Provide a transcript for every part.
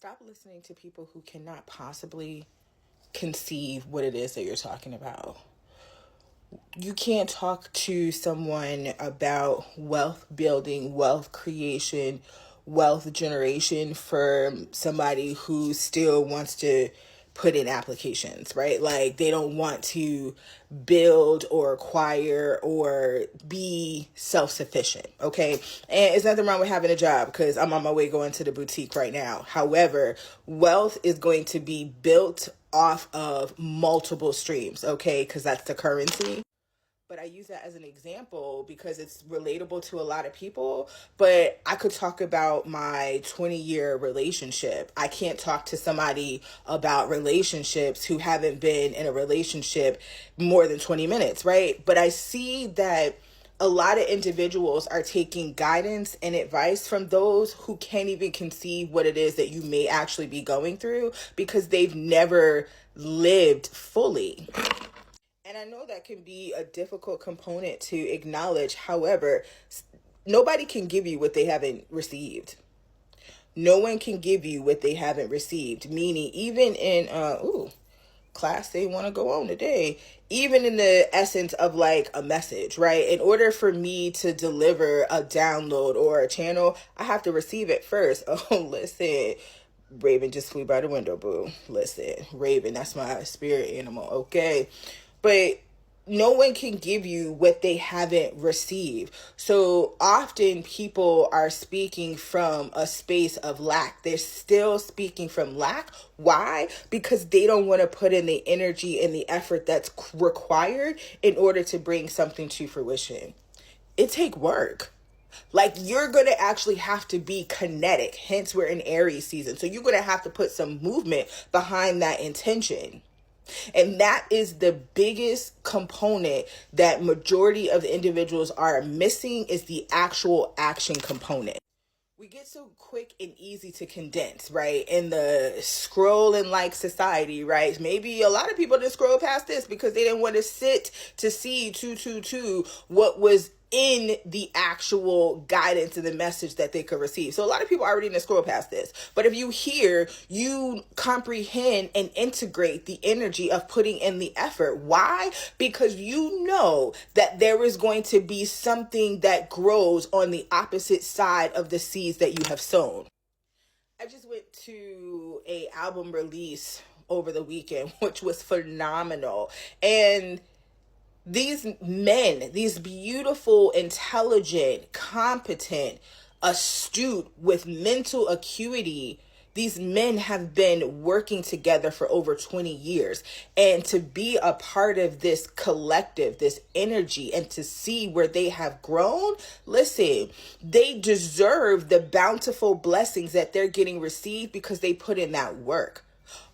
Stop listening to people who cannot possibly conceive what it is that you're talking about. You can't talk to someone about wealth building, wealth creation, wealth generation for somebody who still wants to put in applications, right? Like they don't want to build or acquire or be self-sufficient, okay? And it's nothing wrong with having a job because I'm on my way going to the boutique right now. However, wealth is going to be built off of multiple streams, okay? Because that's the currency. But I use that as an example because it's relatable to a lot of people. But I could talk about my 20-year relationship. I can't talk to somebody about relationships who haven't been in a relationship more than 20 minutes, right? But I see that a lot of individuals are taking guidance and advice from those who can't even conceive what it is that you may actually be going through because they've never lived fully. And I know that can be a difficult component to acknowledge. However, nobody can give you what they haven't received. No one can give you what they haven't received. Meaning, even in class they want to go on today, even in the essence of like a message, right? In order for me to deliver a download or a channel, I have to receive it first. Oh, listen. Raven just flew by the window, boo. Listen, Raven, that's my spirit animal, okay? But no one can give you what they haven't received. So often people are speaking from a space of lack. They're still speaking from lack. Why? Because they don't want to put in the energy and the effort that's required in order to bring something to fruition. It takes work. Like you're going to actually have to be kinetic. Hence, we're in Aries season. So you're going to have to put some movement behind that intention. And that is the biggest component that majority of the individuals are missing is the actual action component. We get so quick and easy to condense, right? In the scrolling like society, right? Maybe a lot of people didn't scroll past this because they didn't want to sit to see what was in the actual guidance and the message that they could receive. So a lot of people already didn't scroll past this. But if you hear, you comprehend and integrate the energy of putting in the effort. Why? Because you know that there is going to be something that grows on the opposite side of the seeds that you have sown. I just went to a album release over the weekend, which was phenomenal. And these men, these beautiful, intelligent, competent, astute, with mental acuity, these men have been working together for over 20 years. And to be a part of this collective, this energy, and to see where they have grown, listen, they deserve the bountiful blessings that they're getting received because they put in that work.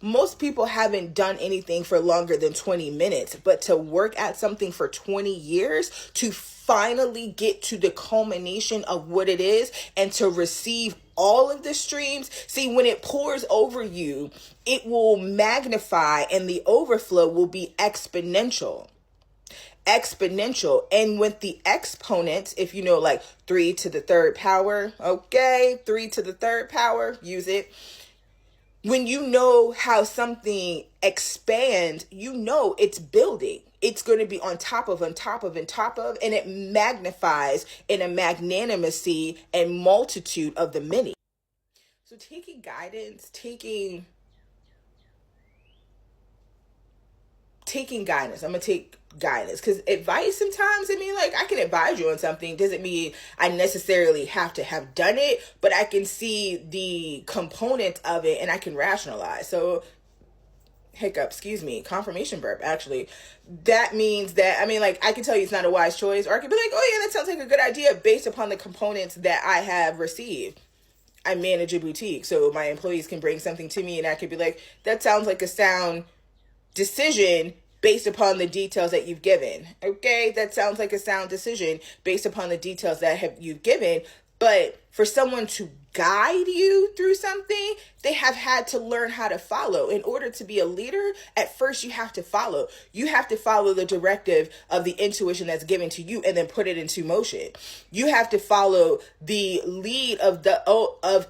Most people haven't done anything for longer than 20 minutes, but to work at something for 20 years, to finally get to the culmination of what it is and to receive all of the streams. See, when it pours over you, it will magnify and the overflow will be exponential. And with the exponents, if you know, like 3 to the third power, okay, 3 to the third power, use it. When you know how something expands, you know it's building. It's going to be on top of, and it magnifies in a magnanimity and multitude of the many. So taking guidance, taking guidance. I'm going to take guidance because advice sometimes, I mean, like I can advise you on something. Doesn't mean I necessarily have to have done it, but I can see the component of it and I can rationalize. So confirmation burp, actually. That means that, I mean, like I can tell you it's not a wise choice, or I could be like, oh yeah, that sounds like a good idea based upon the components that I have received. I manage a boutique, so my employees can bring something to me and I could be like, that sounds like a sound decision based upon the details that you've given. Okay, that sounds like a sound decision based upon the details that you've given. But for someone to guide you through something, they have had to learn how to follow. In order to be a leader, at first you have to follow. You have to follow the directive of the intuition that's given to you and then put it into motion. You have to follow the lead of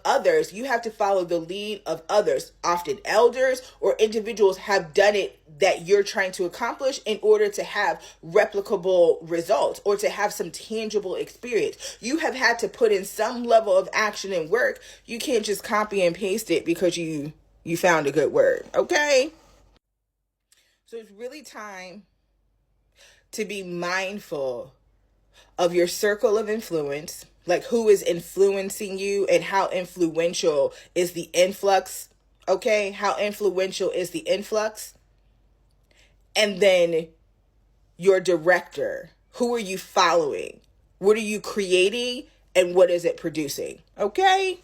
others. You have to follow the lead of others. Often elders or individuals have done it that you're trying to accomplish in order to have replicable results or to have some tangible experience. You have had to put in some level of action and work. You can't just copy and paste it because you found a good word. Okay? So it's really time to be mindful of your circle of influence, like who is influencing you and how influential is the influx. Okay? How influential is the influx? And then your director. Who are you following? What are you creating? And what is it producing? Okay?